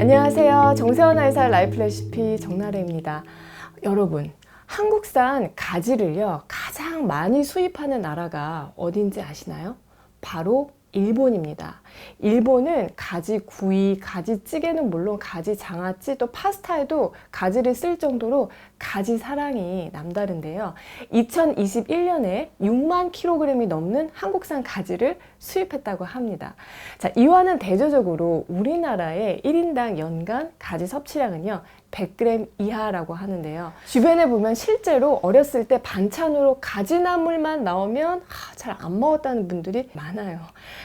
안녕하세요. 정세원 아이살 라이프 레시피 정나래입니다. 여러분, 한국산 가지를요 가장 많이 수입하는 나라가 어딘지 아시나요? 바로 일본입니다. 일본은 가지 구이, 가지찌개는 물론 가지 장아찌, 또 파스타에도 가지를 쓸 정도로 가지 사랑이 남다른데요. 2021년에 6만 kg이 넘는 한국산 가지를 수입했다고 합니다. 자, 이와는 대조적으로 우리나라의 1인당 연간 가지 섭취량은요 100g 이하라고 하는데요. 주변에 보면 실제로 어렸을 때 반찬으로 가지나물만 나오면 잘 안 먹었다는 분들이 많아요.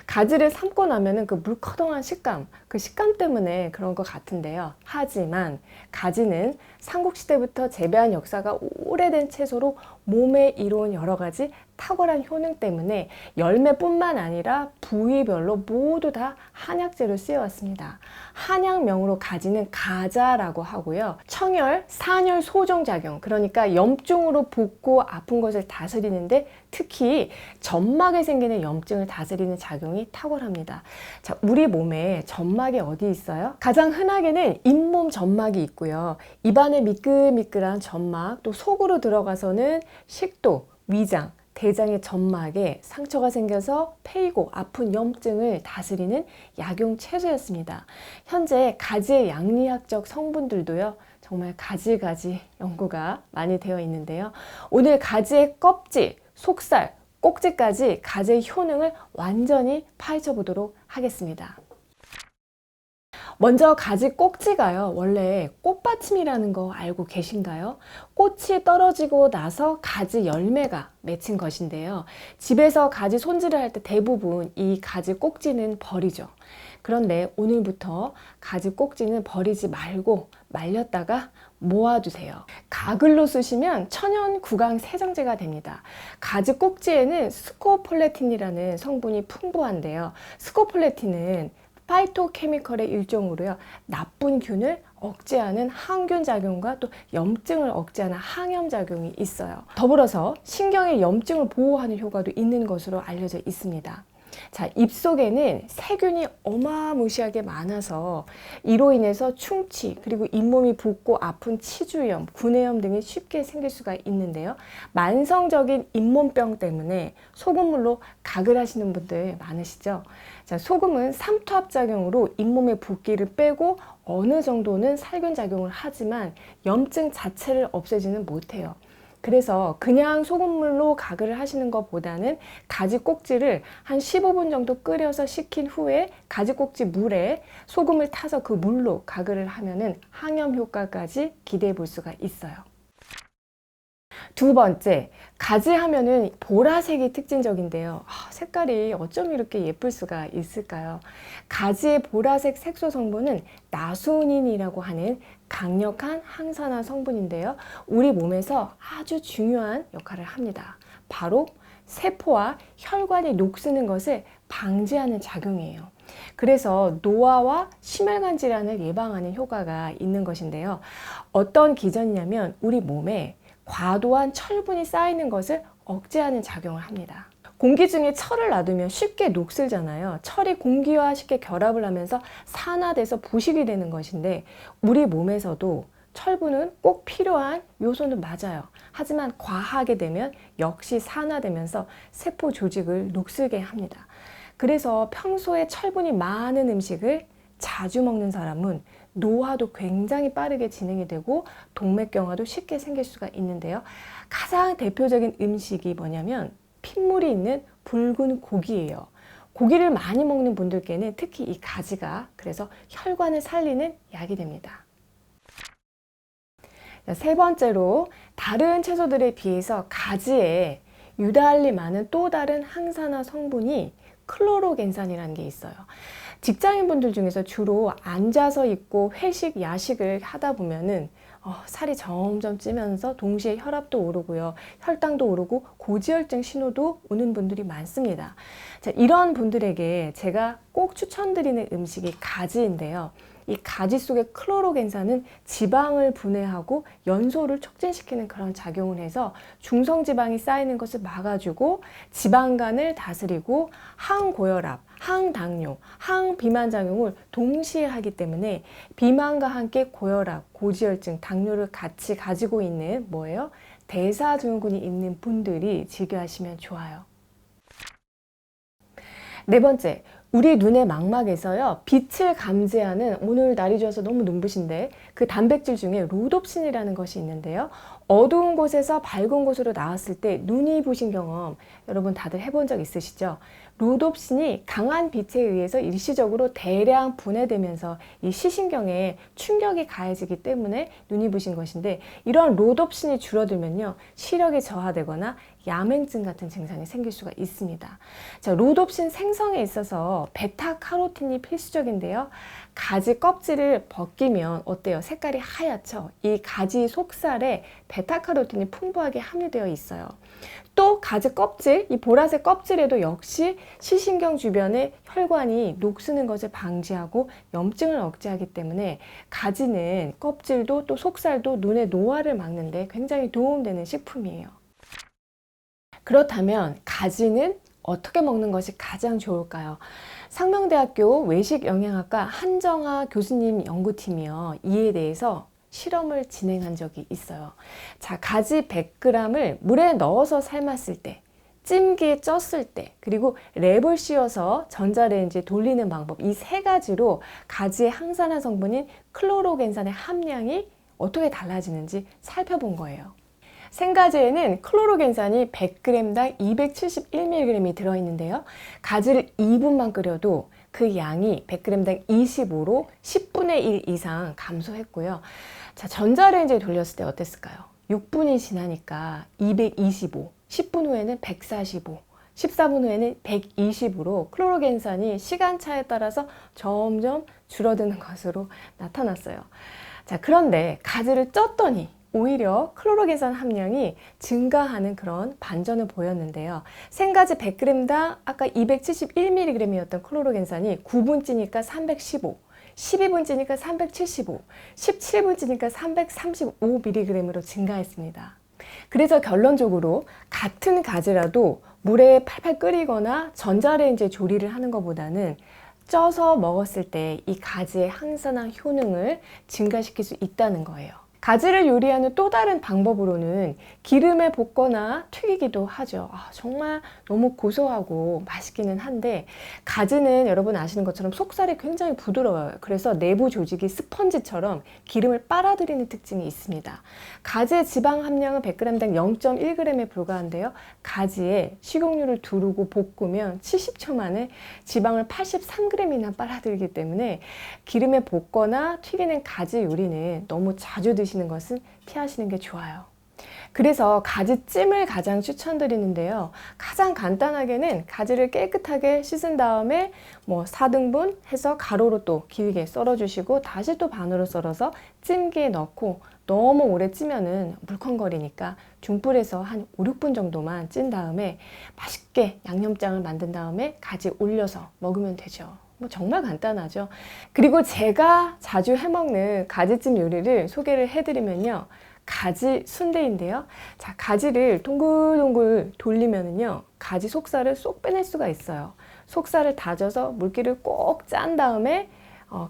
가지를 삶고 나면은 그 물커덩한 식감, 그 식감 때문에 그런 것 같은데요. 하지만 가지는 삼국시대부터 재배한 역사가 오래된 채소로 몸에 이로운 여러 가지 탁월한 효능 때문에 열매뿐만 아니라 부위별로 모두 다 한약재로 쓰여왔습니다. 한약명으로 가지는 가자라고 하고요. 청열, 산열 소정작용, 그러니까 염증으로 붓고 아픈 것을 다스리는데 특히 점막에 생기는 염증을 다스리는 작용이 탁월합니다. 자, 우리 몸에 점막이 어디 있어요? 가장 흔하게는 잇몸 점막이 있고요. 입안에 미끌미끌한 점막, 또 속으로 들어가서는 식도, 위장, 대장의 점막에 상처가 생겨서 패이고 아픈 염증을 다스리는 약용 채소였습니다. 현재 가지의 양리학적 성분들도요 정말 가지가지 연구가 많이 되어 있는데요. 오늘 가지의 껍질, 속살, 꼭지까지 가지의 효능을 완전히 파헤쳐 보도록 하겠습니다. 먼저 가지 꼭지가요 원래 꽃받침이라는 거 알고 계신가요? 꽃이 떨어지고 나서 가지 열매가 맺힌 것인데요. 집에서 가지 손질을 할 때 대부분 이 가지 꼭지는 버리죠. 그런데 오늘부터 가지 꼭지는 버리지 말고 말렸다가 모아두세요. 가글로 쓰시면 천연 구강 세정제가 됩니다. 가지 꼭지에는 스코폴레틴이라는 성분이 풍부한데요. 스코폴레틴은 파이토케미컬의 일종으로요 나쁜 균을 억제하는 항균 작용과 또 염증을 억제하는 항염 작용이 있어요. 더불어서 신경의 염증을 보호하는 효과도 있는 것으로 알려져 있습니다. 자, 입속에는 세균이 어마무시하게 많아서 이로 인해서 충치, 그리고 잇몸이 붓고 아픈 치주염, 구내염 등이 쉽게 생길 수가 있는데요. 만성적인 잇몸병 때문에 소금물로 가글 하시는 분들 많으시죠? 자, 소금은 삼투압작용으로 잇몸의 붓기를 빼고 어느 정도는 살균 작용을 하지만 염증 자체를 없애지는 못해요. 그래서 그냥 소금물로 가글을 하시는 것보다는 가지 꼭지를 한 15분 정도 끓여서 식힌 후에 가지 꼭지 물에 소금을 타서 그 물로 가글을 하면은 항염 효과까지 기대해 볼 수가 있어요. 두 번째, 가지 하면은 보라색이 특징적인데요. 색깔이 어쩜 이렇게 예쁠 수가 있을까요? 가지의 보라색 색소 성분은 나수닌이라고 하는 강력한 항산화 성분인데요. 우리 몸에서 아주 중요한 역할을 합니다. 바로 세포와 혈관이 녹슬는 것을 방지하는 작용이에요. 그래서 노화와 심혈관 질환을 예방하는 효과가 있는 것인데요. 어떤 기전이냐면 우리 몸에 과도한 철분이 쌓이는 것을 억제하는 작용을 합니다. 공기 중에 철을 놔두면 쉽게 녹슬잖아요. 철이 공기와 쉽게 결합을 하면서 산화돼서 부식이 되는 것인데 우리 몸에서도 철분은 꼭 필요한 요소는 맞아요. 하지만 과하게 되면 역시 산화되면서 세포 조직을 녹슬게 합니다. 그래서 평소에 철분이 많은 음식을 자주 먹는 사람은 노화도 굉장히 빠르게 진행이 되고 동맥경화도 쉽게 생길 수가 있는데요. 가장 대표적인 음식이 뭐냐면 핏물이 있는 붉은 고기예요. 고기를 많이 먹는 분들께는 특히 이 가지가 그래서 혈관을 살리는 약이 됩니다. 세 번째로 다른 채소들에 비해서 가지에 유달리 많은 또 다른 항산화 성분이 클로로겐산이라는 게 있어요. 직장인분들 중에서 주로 앉아서 있고 회식, 야식을 하다 보면은 살이 점점 찌면서 동시에 혈압도 오르고요. 혈당도 오르고 고지혈증 신호도 오는 분들이 많습니다. 자, 이런 분들에게 제가 꼭 추천드리는 음식이 가지인데요. 이 가지 속의 클로로겐산은 지방을 분해하고 연소를 촉진시키는 그런 작용을 해서 중성지방이 쌓이는 것을 막아주고 지방간을 다스리고 항고혈압, 항당뇨, 항비만 작용을 동시에 하기 때문에 비만과 함께 고혈압, 고지혈증, 당뇨를 같이 가지고 있는 뭐예요? 대사증후군이 있는 분들이 즐겨하시면 좋아요. 네 번째, 우리 눈의 망막에서요, 빛을 감지하는, 오늘 날이 좋아서 너무 눈부신데 그 단백질 중에 로놉신이라는 것이 있는데요. 어두운 곳에서 밝은 곳으로 나왔을 때 눈이 부신 경험 여러분 다들 해본 적 있으시죠? 로놉신이 강한 빛에 의해서 일시적으로 대량 분해되면서 이 시신경에 충격이 가해지기 때문에 눈이 부신 것인데, 이런 로놉신이 줄어들면요, 시력이 저하되거나 야맹증 같은 증상이 생길 수가 있습니다. 자, 로놉신 생성에 있어서 베타카로틴이 필수적인데요. 가지 껍질을 벗기면 어때요? 색깔이 하얗죠? 이 가지 속살에 베타카로틴이 풍부하게 함유되어 있어요. 또 가지 껍질, 이 보라색 껍질에도 역시 시신경 주변에 혈관이 녹슬는 것을 방지하고 염증을 억제하기 때문에 가지는 껍질도 또 속살도 눈의 노화를 막는 데 굉장히 도움되는 식품이에요. 그렇다면 가지는 어떻게 먹는 것이 가장 좋을까요? 상명대학교 외식영양학과 한정아 교수님 연구팀이요, 이에 대해서 실험을 진행한 적이 있어요. 자, 가지 100g을 물에 넣어서 삶았을 때, 찜기에 쪘을 때, 그리고 랩을 씌워서 전자레인지에 돌리는 방법, 이 세 가지로 가지의 항산화 성분인 클로로겐산의 함량이 어떻게 달라지는지 살펴본 거예요. 생가지에는 클로로겐산이 100g당 271mg이 들어있는데요. 가지를 2분만 끓여도 그 양이 100g당 25로 10분의 1 이상 감소했고요. 자, 전자레인지에 돌렸을 때 어땠을까요? 6분이 지나니까 225, 10분 후에는 145, 14분 후에는 120으로 클로로겐산이 시간차에 따라서 점점 줄어드는 것으로 나타났어요. 자, 그런데 가지를 쪘더니 오히려 클로로겐산 함량이 증가하는 그런 반전을 보였는데요. 생가지 100g당 아까 271mg이었던 클로로겐산이 9분 찌니까 315, 12분 찌니까 375, 17분 찌니까 335mg으로 증가했습니다. 그래서 결론적으로 같은 가지라도 물에 팔팔 끓이거나 전자레인지에 조리를 하는 것보다는 쪄서 먹었을 때 이 가지의 항산화 효능을 증가시킬 수 있다는 거예요. 가지를 요리하는 또 다른 방법으로는 기름에 볶거나 튀기기도 하죠. 정말 너무 고소하고 맛있기는 한데, 가지는 여러분 아시는 것처럼 속살이 굉장히 부드러워요. 그래서 내부 조직이 스펀지처럼 기름을 빨아들이는 특징이 있습니다. 가지의 지방 함량은 100g당 0.1g에 불과한데요. 가지에 식용유를 두르고 볶으면 70초 만에 지방을 83g이나 빨아들이기 때문에 기름에 볶거나 튀기는 가지 요리는 너무 자주 드시는 것은 피하시는 게 좋아요. 그래서 가지찜을 가장 추천드리는데요. 가장 간단하게는 가지를 깨끗하게 씻은 다음에 4등분 해서 가로로 또 길게 썰어주시고 다시 또 반으로 썰어서 찜기에 넣고, 너무 오래 찌면은 물컹거리니까 중불에서 한 5, 6분 정도만 찐 다음에 맛있게 양념장을 만든 다음에 가지 올려서 먹으면 되죠. 정말 간단하죠. 그리고 제가 자주 해먹는 가지찜 요리를 소개를 해드리면요, 가지 순대인데요. 자, 가지를 동글동글 돌리면은요, 가지 속살을 쏙 빼낼 수가 있어요. 속살을 다져서 물기를 꼭 짠 다음에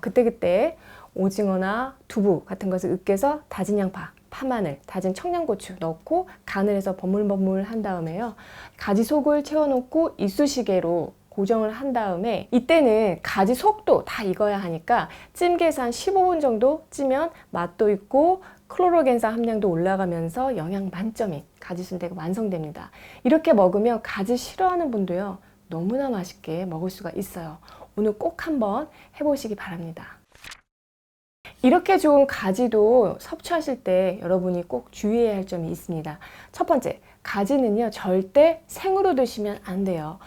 그때그때 오징어나 두부 같은 것을 으깨서 다진 양파, 파마늘, 다진 청양고추 넣고 간을 해서 버물버물 한 다음에요, 가지 속을 채워놓고 이쑤시개로 고정을 한 다음에, 이때는 가지 속도 다 익어야 하니까 찜기에서 한 15분 정도 찌면 맛도 있고 클로로겐산 함량도 올라가면서 영양 만점인 가지 순대가 완성됩니다. 이렇게 먹으면 가지 싫어하는 분도요, 너무나 맛있게 먹을 수가 있어요. 오늘 꼭 한번 해보시기 바랍니다. 이렇게 좋은 가지도 섭취하실 때 여러분이 꼭 주의해야 할 점이 있습니다. 첫 번째, 가지는요, 절대 생으로 드시면 안 돼요.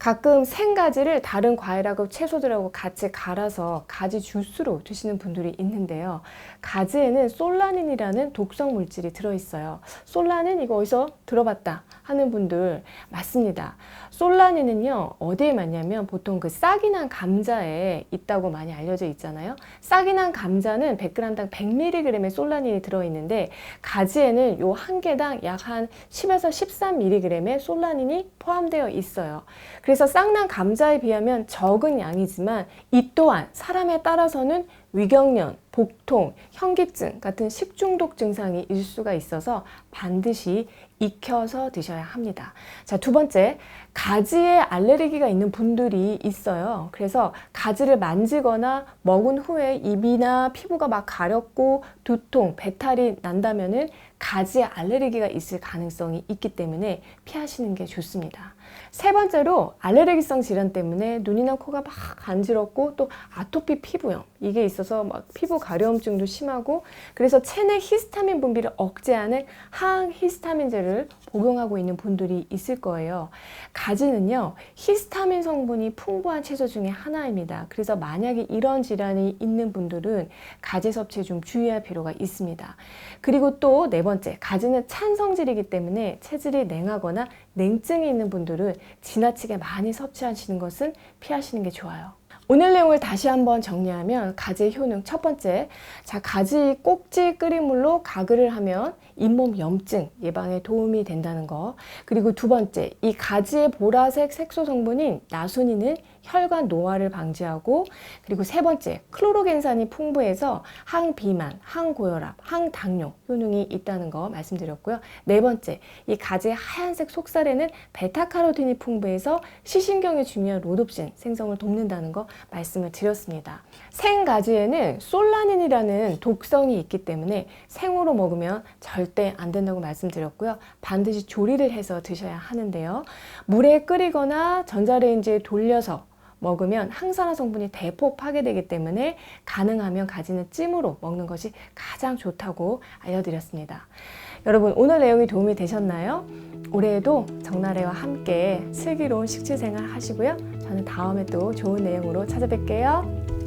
가끔 생가지를 다른 과일하고 채소들하고 같이 갈아서 가지 주스로 드시는 분들이 있는데요. 가지에는 솔라닌이라는 독성 물질이 들어있어요. 솔라닌 이거 어디서 들어봤다 하는 분들 맞습니다. 솔라닌은요 어디에 많냐면 보통 그 싹이 난 감자에 있다고 많이 알려져 있잖아요. 싹이 난 감자는 100g당 100mg의 솔라닌이 들어있는데 가지에는 요 한 개당 약 한 10에서 13mg의 솔라닌이 포함되어 있어요. 그래서 싹난 감자에 비하면 적은 양이지만 이 또한 사람에 따라서는 위경련, 복통, 현기증 같은 식중독 증상이 있을 수가 있어서 반드시 익혀서 드셔야 합니다. 자, 두 번째, 가지에 알레르기가 있는 분들이 있어요. 그래서 가지를 만지거나 먹은 후에 입이나 피부가 막 가렵고 두통, 배탈이 난다면은 가지에 알레르기가 있을 가능성이 있기 때문에 피하시는 게 좋습니다. 세 번째로 알레르기성 질환 때문에 눈이나 코가 막 간지럽고 또 아토피 피부염 이게 있어서 막 피부 가려움증도 심하고 그래서 체내 히스타민 분비를 억제하는 항히스타민제를 복용하고 있는 분들이 있을 거예요. 가지는요 히스타민 성분이 풍부한 채소 중에 하나입니다. 그래서 만약에 이런 질환이 있는 분들은 가지 섭취에 좀 주의할 필요가 있습니다. 그리고 또 네 번째, 가지는 찬 성질이기 때문에 체질이 냉하거나 냉증이 있는 분들은 지나치게 많이 섭취하시는 것은 피하시는 게 좋아요. 오늘 내용을 다시 한번 정리하면 가지의 효능 첫 번째, 자 가지 꼭지 끓인 물로 가글을 하면 잇몸 염증 예방에 도움이 된다는 거. 그리고 두 번째, 이 가지의 보라색 색소 성분인 나순이는 혈관 노화를 방지하고 그리고 세 번째, 클로로겐산이 풍부해서 항비만, 항고혈압, 항당뇨 효능이 있다는 거 말씀드렸고요. 네 번째, 이 가지의 하얀색 속살에는 베타카로틴이 풍부해서 시신경에 중요한 로놉신 생성을 돕는다는 거 말씀을 드렸습니다. 생가지에는 솔라닌이라는 독성이 있기 때문에 생으로 먹으면 절대 안 된다고 말씀드렸고요. 반드시 조리를 해서 드셔야 하는데요. 물에 끓이거나 전자레인지에 돌려서 먹으면 항산화 성분이 대폭 파괴되기 때문에 가능하면 가지는 찜으로 먹는 것이 가장 좋다고 알려드렸습니다. 여러분 오늘 내용이 도움이 되셨나요? 올해에도 정나래와 함께 슬기로운 식취생활 하시고요. 저는 다음에 또 좋은 내용으로 찾아뵐게요.